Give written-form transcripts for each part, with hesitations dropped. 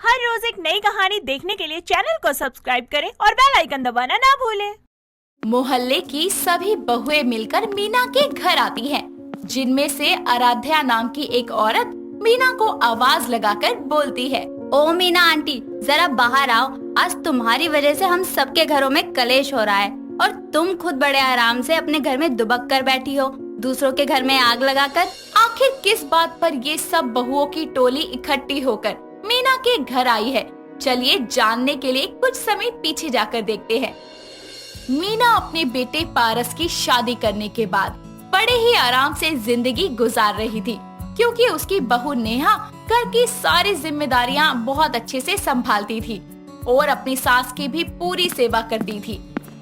हर रोज एक नई कहानी देखने के लिए चैनल को सब्सक्राइब करें और बेल आइकन दबाना ना भूलें। मोहल्ले की सभी बहुएं मिलकर मीना के घर आती हैं, जिनमें से आराध्या नाम की एक औरत मीना को आवाज लगाकर बोलती है, ओ मीना आंटी, जरा बाहर आओ। आज तुम्हारी वजह से हम सबके घरों में कलेश हो रहा है और तुम खुद बड़े आराम से अपने घर में दुबक कर बैठी हो, दूसरों के घर में आग लगाकर। आखिर किस बात पर ये सब बहुओं की टोली इकट्ठी होकर मीना के घर आई है? चलिए जानने के लिए कुछ समय पीछे जाकर देखते हैं। मीना अपने बेटे पारस की शादी करने के बाद बड़े ही आराम से जिंदगी गुजार रही थी, क्योंकि उसकी बहू नेहा घर की सारी जिम्मेदारियां बहुत अच्छे से संभालती थी और अपनी सास की भी पूरी सेवा करती थी।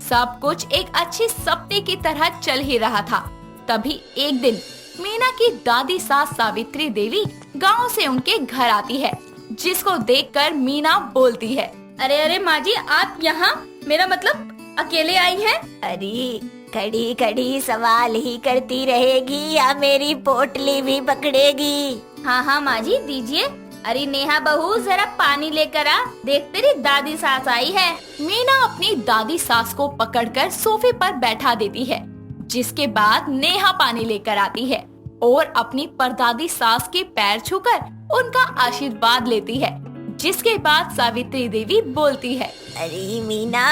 सब कुछ एक अच्छे सपने की तरह चल ही रहा था। तभी एक दिन मीना की दादी सास सावित्री देवी गांव से उनके घर आती है, जिसको देखकर मीना बोलती है, अरे अरे माँ जी, आप यहाँ, मेरा मतलब अकेले आई हैं? अरे खड़ी खड़ी सवाल ही करती रहेगी या मेरी पोटली भी पकड़ेगी? हाँ हाँ माँ जी, दीजिए। अरे नेहा बहू, जरा पानी लेकर आ, देख तेरी दादी सास आई है। मीना अपनी दादी सास को पकड़कर सोफे पर बैठा देती है, जिसके बाद नेहा पानी लेकर आती है और अपनी परदादी सास के पैर छूकर उनका आशीर्वाद लेती है, जिसके बाद सावित्री देवी बोलती है, अरे मीना,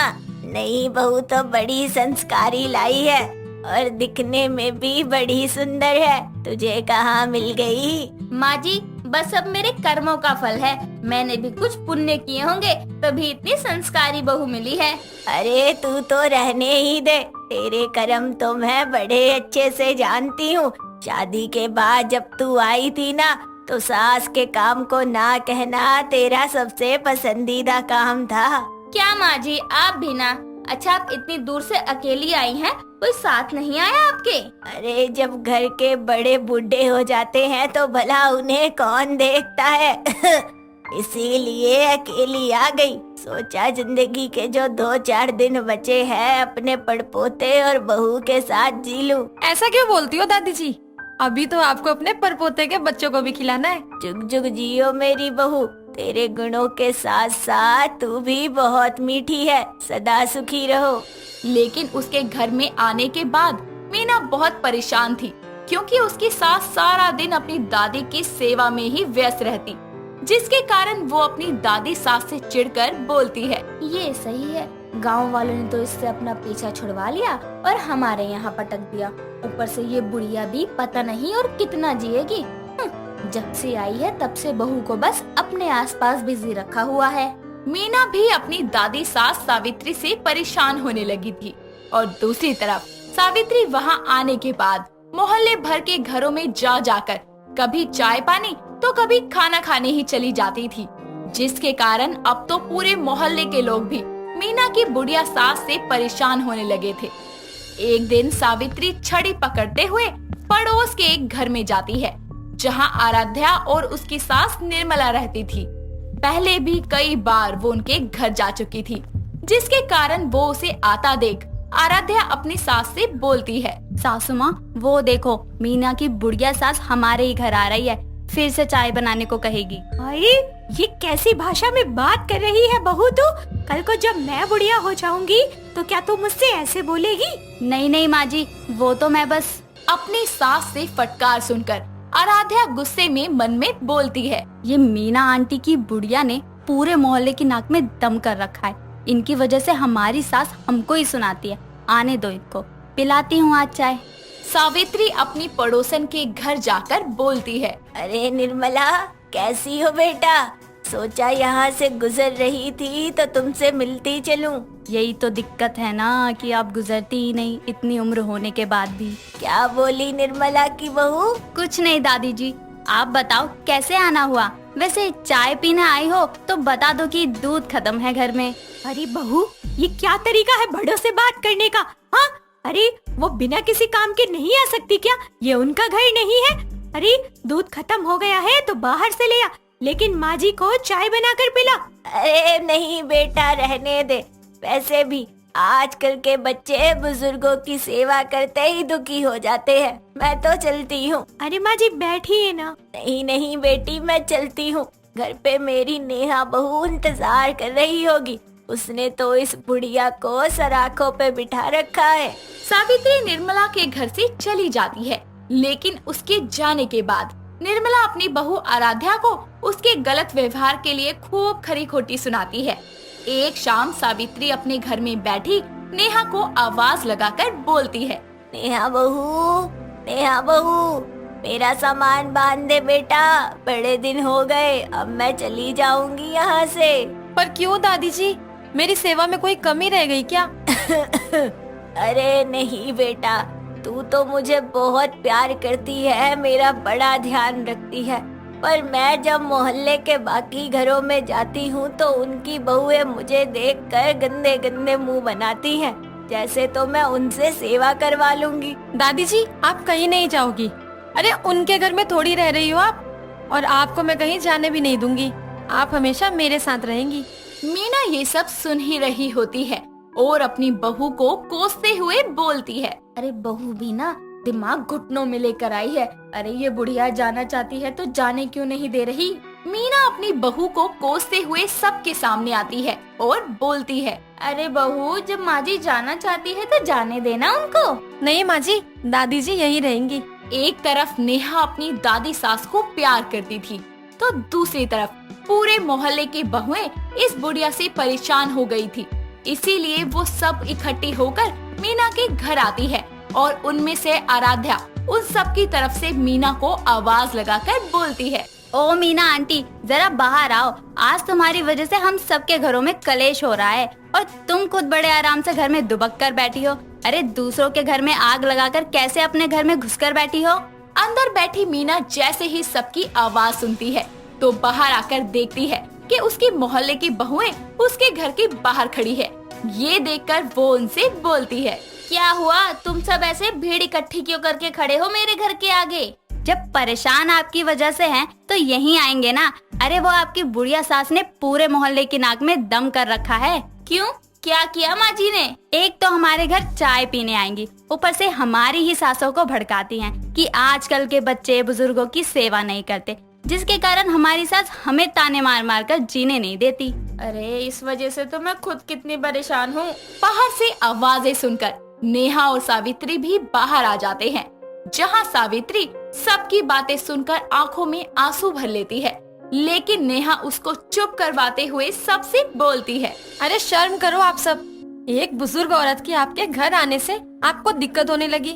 नई बहू तो बड़ी संस्कारी लाई है और दिखने में भी बड़ी सुंदर है। तुझे कहाँ मिल गई? माँ जी, बस अब मेरे कर्मों का फल है। मैंने भी कुछ पुण्य किए होंगे, तभी इतनी संस्कारी बहू मिली है। अरे तू तो रहने ही दे, तेरे कर्म तो मैं बड़े अच्छे से जानती हूँ। शादी के बाद जब तू आई थी ना, तो सास के काम को ना कहना तेरा सबसे पसंदीदा काम था। क्या माँ जी, आप भी ना? अच्छा, आप इतनी दूर से अकेली आई हैं, कोई साथ नहीं आया आपके? अरे जब घर के बड़े बूढ़े हो जाते हैं तो भला उन्हें कौन देखता है इसीलिए अकेली आ गई। सोचा जिंदगी के जो 2-4 दिन बचे हैं अपने पड़पोते और बहू के साथ जी लूं। ऐसा क्यों बोलती हो दादी जी? अभी तो आपको अपने परपोते के बच्चों को भी खिलाना है। जुग जुग जियो मेरी बहू, तेरे गुणों के साथ साथ तू भी बहुत मीठी है, सदा सुखी रहो। लेकिन उसके घर में आने के बाद मीना बहुत परेशान थी, क्योंकि उसकी सास सारा दिन अपनी दादी की सेवा में ही व्यस्त रहती, जिसके कारण वो अपनी दादी सास से चिढ़कर बोलती है, ये सही है, गांव वालों ने तो इससे अपना पीछा छुड़वा लिया और हमारे यहाँ पटक दिया। ऊपर से ये बुढ़िया भी पता नहीं और कितना जिएगी। जब से आई है तब से बहू को बस अपने आसपास बिजी रखा हुआ है। मीना भी अपनी दादी सास सावित्री से परेशान होने लगी थी और दूसरी तरफ सावित्री वहाँ आने के बाद मोहल्ले भर के घरों में जा जाकर कभी चाय पानी तो कभी खाना खाने ही चली जाती थी, जिसके कारण अब तो पूरे मोहल्ले के लोग भी मीना की बुढ़िया सास से परेशान होने लगे थे। एक दिन सावित्री छड़ी पकड़ते हुए पड़ोस के एक घर में जाती है, जहां आराध्या और उसकी सास निर्मला रहती थी। पहले भी कई बार वो उनके घर जा चुकी थी, जिसके कारण वो उसे आता देख आराध्या अपनी सास से बोलती है, सासू माँ, वो देखो मीना की बुढ़िया सास हमारे ही घर आ रही है, फिर से चाय बनाने को कहेगी। अरे ये कैसी भाषा में बात कर रही है बहू तू? कल को जब मैं बुढ़िया हो जाऊंगी तो क्या तू मुझसे ऐसे बोलेगी? नहीं नहीं माँ जी, वो तो मैं बस। अपनी सास से फटकार सुनकर आराध्या गुस्से में मन में बोलती है, ये मीना आंटी की बुढ़िया ने पूरे मोहल्ले की नाक में दम कर रखा है। इनकी वजह से हमारी सास हमको ही सुनाती है। आने दो इनको, पिलाती हूँ आज चाय। सावित्री अपनी पड़ोसन के घर जाकर बोलती है, अरे निर्मला, कैसी हो बेटा? सोचा यहाँ से गुजर रही थी तो तुमसे मिलती चलूं। यही तो दिक्कत है ना कि आप गुजरती ही नहीं, इतनी उम्र होने के बाद भी। क्या बोली निर्मला की बहू? कुछ नहीं दादी जी, आप बताओ कैसे आना हुआ? वैसे चाय पीने आई हो तो बता दो कि दूध खत्म है घर में। अरे बहू, ये क्या तरीका है बड़ों से बात करने का? हाँ, अरे वो बिना किसी काम के नहीं आ सकती क्या? ये उनका घर नहीं है? अरे दूध खत्म हो गया है तो बाहर से ले आ, लेकिन माँ जी को चाय बनाकर पिला। अरे नहीं बेटा, रहने दे। वैसे भी आजकल के बच्चे बुजुर्गों की सेवा करते ही दुखी हो जाते हैं। मैं तो चलती हूँ। अरे माँ जी बैठिए ना। नहीं नहीं बेटी, मैं चलती हूँ। घर पे मेरी नेहा बहू इंतजार कर रही होगी। उसने तो इस बुढ़िया को सराखों पे बिठा रखा है। सावित्री निर्मला के घर से चली जाती है, लेकिन उसके जाने के बाद निर्मला अपनी बहू आराध्या को उसके गलत व्यवहार के लिए खूब खरी खोटी सुनाती है। एक शाम सावित्री अपने घर में बैठी नेहा को आवाज लगाकर बोलती है, नेहा बहू, मेरा सामान बांध दे बेटा, बड़े दिन हो गए, अब मैं चली जाऊंगी यहाँ से। पर क्यों दादी जी, मेरी सेवा में कोई कमी रह गई क्या? अरे नहीं बेटा, तू तो मुझे बहुत प्यार करती है, मेरा बड़ा ध्यान रखती है, पर मैं जब मोहल्ले के बाकी घरों में जाती हूँ तो उनकी बहुएं मुझे देखकर गंदे गंदे मुंह बनाती हैं, जैसे तो मैं उनसे सेवा करवा लूंगी। दादी जी, आप कहीं नहीं जाओगी। अरे उनके घर में थोड़ी रह रही हो आप, और आपको मैं कहीं जाने भी नहीं दूंगी। आप हमेशा मेरे साथ रहेंगी। मीना ये सब सुन ही रही होती है और अपनी बहू को कोसते हुए बोलती है, अरे बहू भी ना दिमाग घुटनों में लेकर आई है। अरे ये बुढ़िया जाना चाहती है तो जाने क्यों नहीं दे रही। मीना अपनी बहू को कोसते हुए सबके सामने आती है और बोलती है, अरे बहू, जब माँ जी जाना चाहती है तो जाने देना उनको। नहीं माँ जी, दादी जी यहीं रहेंगी। एक तरफ नेहा अपनी दादी सास को प्यार करती थी, तो दूसरी तरफ पूरे मोहल्ले की बहुएं इस बुढ़िया से परेशान हो गई थी। इसीलिए वो सब इकट्ठी होकर मीना के घर आती है और उनमें से आराध्या उन सब की तरफ से मीना को आवाज लगाकर बोलती है, ओ मीना आंटी, जरा बाहर आओ। आज तुम्हारी वजह से हम सबके घरों में कलेश हो रहा है और तुम खुद बड़े आराम से घर में दुबक कर बैठी हो। अरे दूसरों के घर में आग लगाकर कैसे अपने घर में घुसकर बैठी हो। अंदर बैठी मीना जैसे ही सबकी आवाज सुनती है तो बाहर आकर देखती है कि उसके मोहल्ले की बहुएं उसके घर के बाहर खड़ी है। ये देखकर वो उनसे बोलती है, क्या हुआ, तुम सब ऐसे भीड़ इकट्ठी क्यों करके खड़े हो मेरे घर के आगे? जब परेशान आपकी वजह से हैं तो यहीं आएंगे ना। अरे वो आपकी बुढ़िया सास ने पूरे मोहल्ले की नाक में दम कर रखा है। क्यों, क्या किया माँ जी ने? एक तो हमारे घर चाय पीने आएंगी, ऊपर से हमारी ही सासों को भड़काती हैं कि आजकल के बच्चे बुजुर्गों की सेवा नहीं करते, जिसके कारण हमारी सास हमें ताने मार मार कर जीने नहीं देती। अरे इस वजह से तो मैं खुद कितनी परेशान हूँ। बाहर से आवाजें सुनकर नेहा और सावित्री भी बाहर आ जाते हैं, जहाँ सावित्री सबकी बातें सुनकर आंखों में आंसू भर लेती है, लेकिन नेहा उसको चुप करवाते हुए सबसे बोलती है, अरे शर्म करो आप सब। एक बुजुर्ग औरत की आपके घर आने से आपको दिक्कत होने लगी।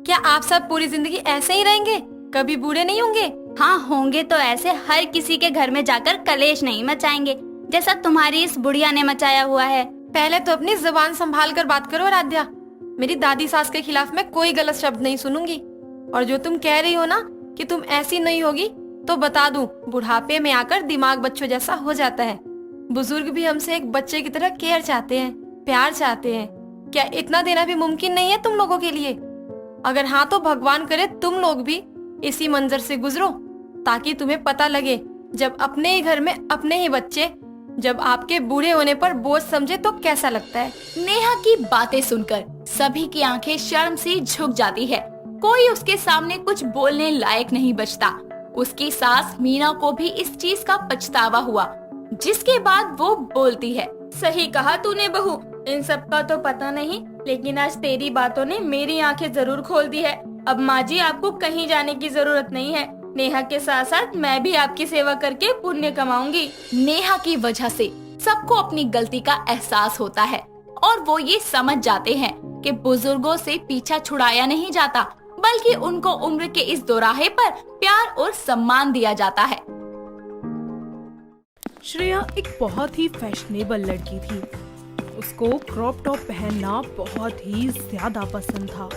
क्या आप सब पूरी जिंदगी ऐसे ही रहेंगे, कभी बूढ़े नहीं होंगे? हाँ होंगे तो ऐसे हर किसी के घर में जाकर कलेश नहीं मचाएंगे, जैसा तुम्हारी इस बुढ़िया ने मचाया हुआ है। पहले तो अपनी जुबान संभाल कर बात करो आराध्या। मेरी दादी सास के खिलाफ मैं कोई गलत शब्द नहीं सुनूंगी। और जो तुम कह रही हो ना कि तुम ऐसी नहीं होगी, तो बता दूं, बुढ़ापे में आकर दिमाग बच्चों जैसा हो जाता है। बुजुर्ग भी हमसे एक बच्चे की तरह केयर चाहते हैं, प्यार चाहते हैं। क्या इतना देना भी मुमकिन नहीं है तुम लोगों के लिए? अगर हाँ तो भगवान करे तुम लोग भी इसी मंजर से गुजरो, ताकि तुम्हें पता लगे जब अपने ही घर में अपने ही बच्चे जब आपके बूढ़े होने पर बोझ समझे तो कैसा लगता है। नेहा की बातें सुनकर सभी की आंखें शर्म से झुक जाती है। कोई उसके सामने कुछ बोलने लायक नहीं बचता। उसकी सास मीना को भी इस चीज का पछतावा हुआ, जिसके बाद वो बोलती है, सही कहा तूने बहू, इन सब का तो पता नहीं, लेकिन आज तेरी बातों ने मेरी आंखें जरूर खोल दी है। अब माँ जी आपको कहीं जाने की जरूरत नहीं है। नेहा के साथ साथ मैं भी आपकी सेवा करके पुण्य कमाऊंगी। नेहा की वजह से सबको अपनी गलती का एहसास होता है और वो ये समझ जाते हैं कि बुजुर्गों से पीछा छुड़ाया नहीं जाता, बल्कि उनको उम्र के इस दोराहे पर प्यार और सम्मान दिया जाता है। श्रेया एक बहुत ही फैशनेबल लड़की थी। उसको क्रॉप टॉप पहनना बहुत ही ज्यादा पसंद था।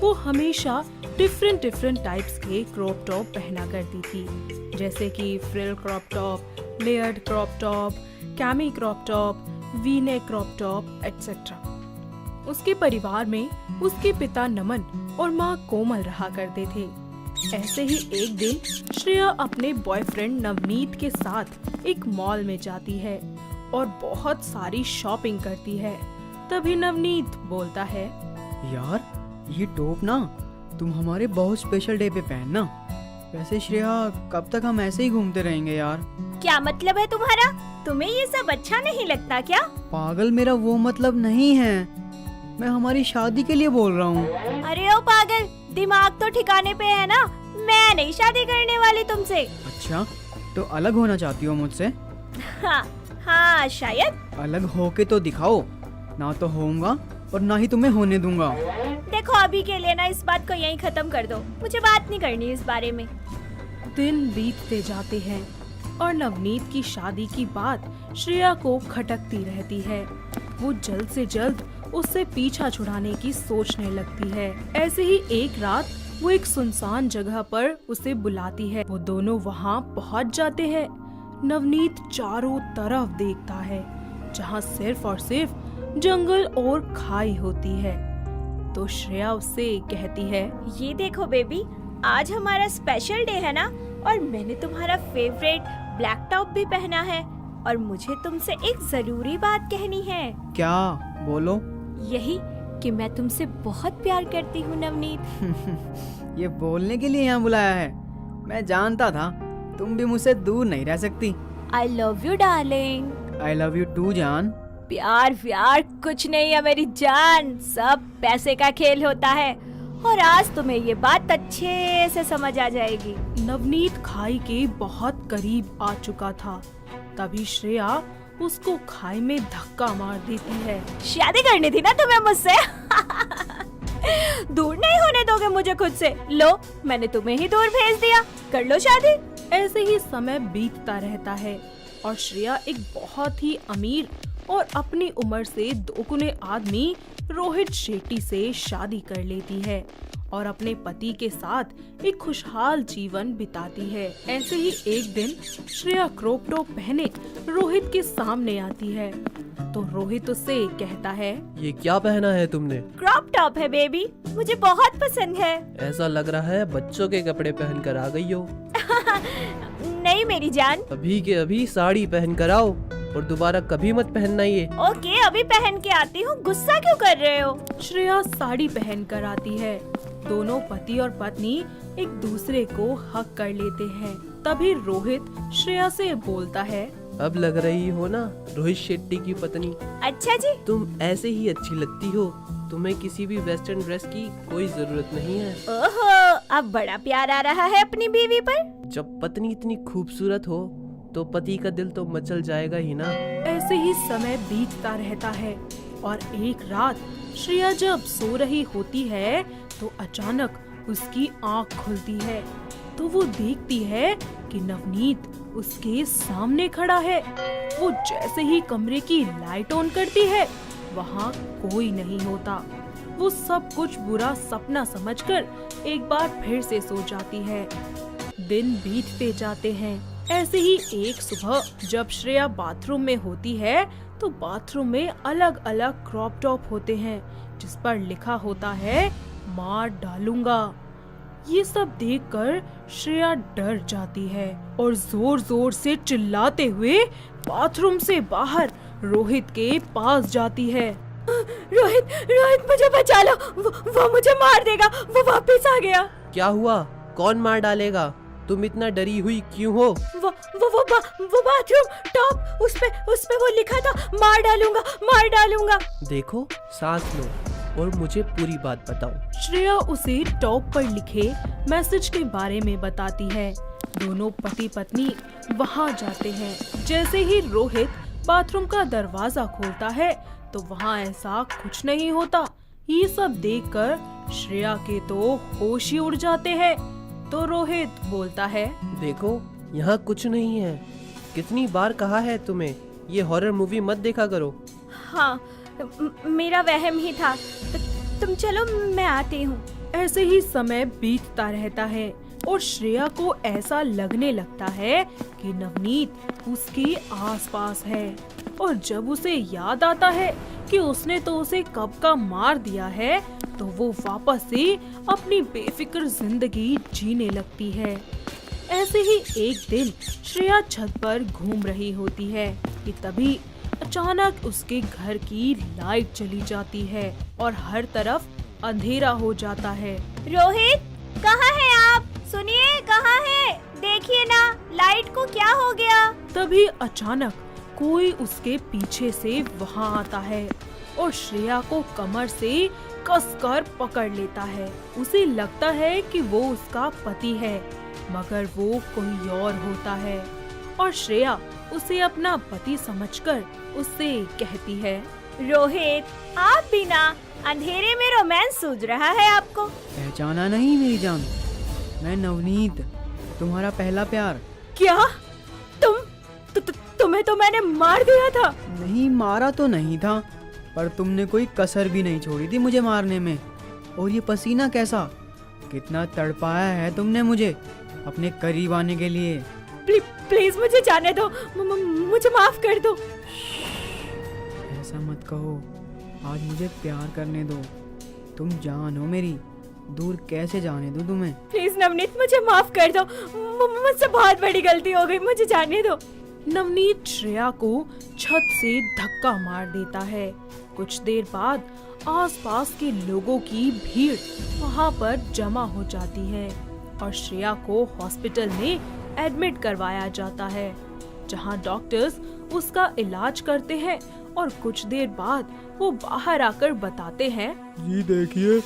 वो हमेशा डिफरेंट टाइप्स के क्रॉप टॉप पहना करती थी, जैसे कि frill crop top, layered crop top, chemo crop top, V neck crop top etcetera. उसके परिवार में उसके पिता नमन और माँ कोमल रहा करते थे। ऐसे ही एक दिन श्रेया अपने बॉयफ्रेंड नवनीत के साथ एक मॉल में जाती है और बहुत सारी शॉपिंग करती है। तभी नवनीत बोलता है, यार ये टॉप ना तुम हमारे बहुत स्पेशल डे पे पहनना। वैसे श्रेया, कब तक हम ऐसे ही घूमते रहेंगे यार? क्या मतलब है तुम्हारा? तुम्हें ये सब अच्छा नहीं लगता क्या? पागल, मेरा वो मतलब नहीं है। मैं हमारी शादी के लिए बोल रहा हूँ। अरे ओ पागल, दिमाग तो ठिकाने पे है ना? मैं नहीं शादी करने वाली तुमसे। अच्छा, तो अलग होना चाहती हो मुझसे? हाँ शायद। अलग होके तो दिखाओ। ना तो होऊंगा और ना ही तुम्हें होने दूंगा। देखो अभी के लिए ना इस बात को यहीं खत्म कर दो, मुझे बात नहीं करनी इस बारे में। दिन बीतते जाते हैं और नवनीत की शादी की बात श्रेया को खटकती रहती है। वो जल्द से जल्द उससे पीछा छुड़ाने की सोचने लगती है। ऐसे ही एक रात वो एक सुनसान जगह पर उसे बुलाती है। वो दोनों वहाँ पहुँच जाते हैं। नवनीत चारों तरफ देखता है, जहाँ सिर्फ और सिर्फ जंगल और खाई होती है। तो श्रेया उससे कहती है, ये देखो बेबी, आज हमारा स्पेशल डे है ना, और मैंने तुम्हारा फेवरेट ब्लैक टॉप भी पहना है, और मुझे तुमसे एक जरूरी बात कहनी है। क्या? बोलो। यही कि मैं तुमसे बहुत प्यार करती हूँ नवनीत। ये बोलने के लिए यहाँ बुलाया है? मैं जानता था तुम भी मुझसे दूर नहीं रह सकती। I love you darling. I love you too जान। प्यार व्यार कुछ नहीं है मेरी जान, सब पैसे का खेल होता है, और आज तुम्हें ये बात अच्छे से समझ आ जाएगी। नवनीत खाई के बहुत करीब आ चुका था। तभी श्रेया उसको खाई में धक्का मार देती है। शादी करनी थी ना तुम्हें मुझसे? दूर नहीं होने दोगे मुझे खुद से? लो, मैंने तुम्हें ही दूर भेज दिया, कर लो शादी। ऐसे ही समय बीतता रहता है और श्रेया एक बहुत ही अमीर और अपनी उम्र से दोगुने आदमी रोहित शेट्टी से शादी कर लेती है और अपने पति के साथ एक खुशहाल जीवन बिताती है। ऐसे ही एक दिन श्रेया क्रॉप टॉप पहने रोहित के सामने आती है। तो रोहित उससे कहता है, ये क्या पहना है तुमने? क्रॉप टॉप है बेबी, मुझे बहुत पसंद है। ऐसा लग रहा है बच्चों के कपड़े पहन कर आ गई हो। नहीं मेरी जान। अभी के अभी साड़ी पहन कर आओ और दोबारा कभी मत पहनना ये। ओके, अभी पहन के आती हूँ, गुस्सा क्यों कर रहे हो? श्रेया साड़ी पहन कर आती है। दोनों पति और पत्नी एक दूसरे को हक कर लेते हैं। तभी रोहित श्रेया से बोलता है, अब लग रही हो ना रोहित शेट्टी की पत्नी। अच्छा जी। तुम ऐसे ही अच्छी लगती हो, तुम्हें किसी भी वेस्टर्न ड्रेस की कोई जरूरत नहीं है। ओहो, अब बड़ा प्यार आ रहा है अपनी बीवी पर। जब पत्नी इतनी खूबसूरत हो तो पति का दिल तो मचल जाएगा ही ना। ऐसे ही समय बीतता रहता है और एक रात श्रेया जब सो रही होती है तो अचानक उसकी आंख खुलती है। तो वो देखती है कि नवनीत उसके सामने खड़ा है। वो जैसे ही कमरे की लाइट ऑन करती है, वहाँ कोई नहीं होता। वो सब कुछ बुरा सपना समझकर एक बार फिर से सो जाती है। दिन बीतते जाते हैं। ऐसे ही एक सुबह जब श्रेया बाथरूम में होती है तो बाथरूम में अलग अलग क्रॉप टॉप होते हैं जिस पर लिखा होता है, मार डालूंगा। ये सब देखकर श्रेया डर जाती है और जोर जोर से चिल्लाते हुए बाथरूम से बाहर रोहित के पास जाती है। रोहित, रोहित मुझे बचा लो, वो मुझे मार देगा, वो वापस आ गया। क्या हुआ? कौन मार डालेगा? तुम इतना डरी हुई क्यों हो? वो बाथरूम टॉप, उसपे वो लिखा था, मार डालूंगा, मार डालूंगा। देखो, सांस लो और मुझे पूरी बात बताओ। श्रेया उसे टॉप पर लिखे मैसेज के बारे में बताती है। दोनों पति पत्नी वहाँ जाते हैं। जैसे ही रोहित बाथरूम का दरवाजा खोलता है तो वहाँ ऐसा कुछ नहीं होता। ये सब देखकर श्रेया के तो होश ही उड़ जाते हैं। तो रोहित बोलता है, देखो, यहाँ कुछ नहीं है। कितनी बार कहा है तुम्हें ये हॉरर मूवी मत देखा करो। हाँ, मेरा वहम ही था। तुम चलो, मैं आती हूँ। ऐसे ही समय बीतता रहता है और श्रेया को ऐसा लगने लगता है कि नवनीत उसके आसपास है। और जब उसे याद आता है कि उसने तो उसे कब का मार दिया है तो वो वापस से अपनी बेफिक्र जिंदगी जीने लगती है। ऐसे ही एक दिन श्रेया छत पर घूम रही होती है कि तभी अचानक उसके घर की लाइट चली जाती है और हर तरफ अंधेरा हो जाता है। रोहित, कहाँ है आप? सुनिए, कहाँ है? देखिए ना, लाइट को क्या हो गया? तभी अचानक कोई उसके पीछे से वहां आता है और श्रेया को कमर से कसकर पकड़ लेता है। उसे लगता है कि वो उसका पति है, मगर वो कोई और होता है और श्रेया उसे अपना पति समझकर उससे कहती है, रोहित, आप भी ना, अंधेरे में रोमांस सूझ रहा है आपको। पहचाना नहीं मेरी जान? मैं नवनीत, तुम्हारा पहला प्यार। क्या? तुम्हें तो मैंने मार दिया था। नहीं, मारा तो नहीं था, पर तुमने कोई कसर भी नहीं छोड़ी थी मुझे मारने में। और ये पसीना कैसा, कितना तड़पाया है तुमने मुझे अपने करीब आने के लिए। प्लीज मुझे जाने दो, मुझे माफ कर दो। ऐसा मत कहो, आज मुझे प्यार करने दो। तुम जान हो मेरी, दूर कैसे जाने दूं तुम्हें। प्लीज नवनीत, मुझे माफ कर दो, मुझसे बहुत बड़ी गलती हो गई, मुझे जाने दो। नवनीत श्रेया को छत से धक्का मार देता है। कुछ देर बाद आसपास के लोगों की भीड़ वहां पर जमा हो जाती है और श्रेया को हॉस्पिटल में एडमिट करवाया जाता है, जहां डॉक्टर्स उसका इलाज करते हैं और कुछ देर बाद वो बाहर आकर बताते हैं, जी देखिए,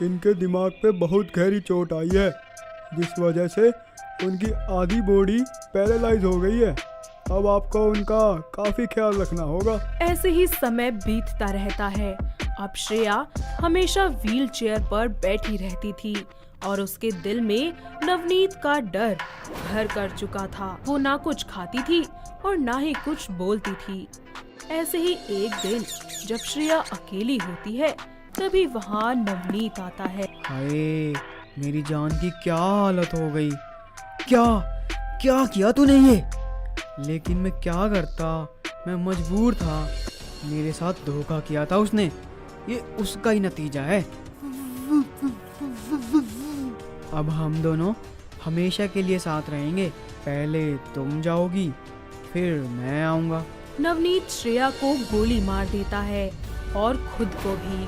इनके दिमाग पे बहुत गहरी चोट आई है, जिस वजह से उनकी आधी बॉडी पैरालाइज हो गई है। अब आपको उनका काफी ख्याल रखना होगा। ऐसे ही समय बीतता रहता है। अब श्रेया हमेशा व्हील चेयर पर बैठी रहती थी और उसके दिल में नवनीत का डर घर कर चुका था। वो ना कुछ खाती थी और ना ही कुछ बोलती थी। ऐसे ही एक दिन जब श्रेया अकेली होती है, तभी वहाँ नवनीत आता है। हाय, मेरी जान की क्या हालत हो गई। क्या क्या किया तूने ये? लेकिन मैं क्या करता, मैं मजबूर था। मेरे साथ धोखा किया था उसने, ये उसका ही नतीजा है। अब हम दोनों हमेशा के लिए साथ रहेंगे। पहले तुम जाओगी, फिर मैं आऊंगा। नवनीत श्रेया को गोली मार देता है और खुद को भी।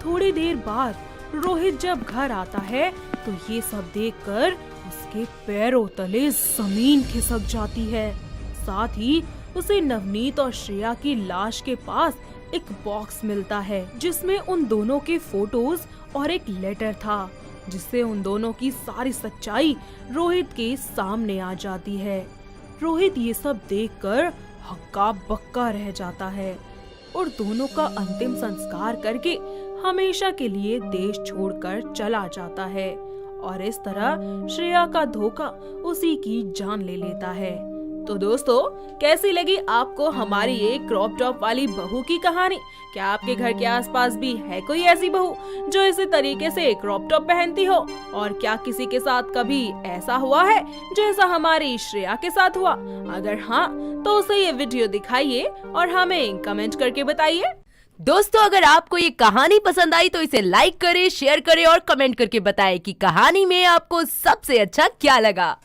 थोड़ी देर बाद रोहित जब घर आता है तो ये सब देखकर उसके पैरों तले जमीन खिसक जाती है। साथ ही उसे नवनीत और श्रेया की लाश के पास एक बॉक्स मिलता है, जिसमें उन दोनों के फोटोज और एक लेटर था, जिससे उन दोनों की सारी सच्चाई रोहित के सामने आ जाती है। रोहित ये सब देखकर हक्का बक्का रह जाता है और दोनों का अंतिम संस्कार करके हमेशा के लिए देश छोड़कर चला जाता है और इस तरह श्रेया का धोखा उसी की जान ले लेता है। तो दोस्तों, कैसी लगी आपको हमारी ये क्रॉप टॉप वाली बहू की कहानी? क्या आपके घर के आसपास भी है कोई ऐसी बहू जो इसी तरीके से क्रॉप टॉप पहनती हो? और क्या किसी के साथ कभी ऐसा हुआ है जैसा हमारी श्रेया के साथ हुआ? अगर हाँ, तो उसे ये वीडियो दिखाइए और हमें कमेंट करके बताइए। दोस्तों, अगर आपको ये कहानी पसंद आई तो इसे लाइक करें, शेयर करें और कमेंट करके बताएं कि कहानी में आपको सबसे अच्छा क्या लगा।